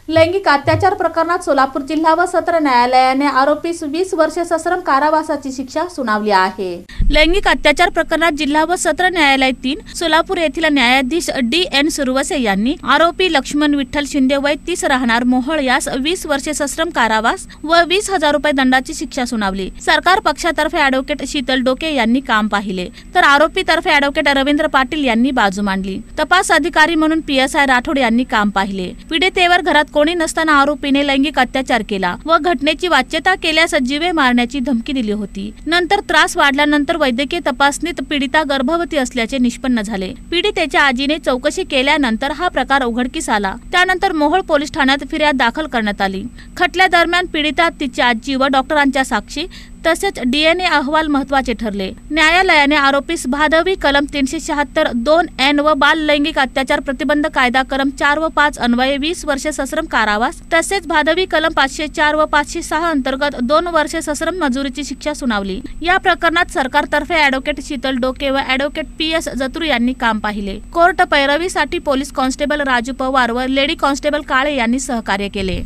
लैंगिक अत्याचार प्रकरणात सोलापूर जिल्हा व सत्र न्यायालयाने आरोपीस 20 वर्षे सश्रम कारावासाची शिक्षा सुनावली आहे। लैंगिक अत्याचार प्रकरणात जिल्हा व सत्र न्यायालय 3 सोलापूर येथील न्यायाधीश D.N. सुरवसे यांनी आरोपी लक्ष्मण विठ्ठल शिंदे वय 30 राहणार मोहोळ यास 20 वर्षे सश्रम कारावास व 20,000 रुपये दंडाची शिक्षा सुनावली। सरकार पक्षातर्फे ॲडव्होकेट शीतल डोके यांनी काम पाहिले तर आरोपी तर्फे ॲडव्होकेट रवींद्र पाटील यांनी बाजू मांडली। तपास अधिकारी म्हणून PSI राठोड यांनी काम पाहिले। पीडितेवर घरात कोणी नसताना आरोपीने लैंगिक अत्याचार केला व घटनेची वाच्यता केल्यास जीवे मारण्याची धमकी दिली होती। नंतर त्रास वाढल्यानंतर वैद्यकीय तपासणीत पीडिता गर्भवती असल्याचे निष्पन्न झाले। पीडितेच्या आजीने चौकशी केल्यानंतर हा प्रकार उघडकीस आला। त्यानंतर मोहोळ पोलीस ठाण्यात फिर्याद दाखल करण्यात आली। खटल्यादरम्यान पीडिता, तिची आजी व डॉक्टरांच्या साक्षी तसेच DNA अहवाल महत्त्वाचे ठरले। न्यायालयाने आरोपीस भादवी कलम 376(2)(n) व बाल लैंगिक अत्याचार प्रतिबंध कायदा कलम 4 व 5 अन्वये 20 वर्षे सश्रम कारावास तसेच भादवी कलम 504 व 506 अंतर्गत 2 वर्षे सश्रम मजुरीची शिक्षा सुनावली। या प्रकरणात सरकारतर्फे ॲडव्होकेट शीतल डोके व ॲडव्होकेट PS जत्रू यांनी काम पाहिले। कोर्ट पैरवीसाठी पोलीस कॉन्स्टेबल राजू पवार व लेडी कॉन्स्टेबल काळे यांनी सहकार्य केले।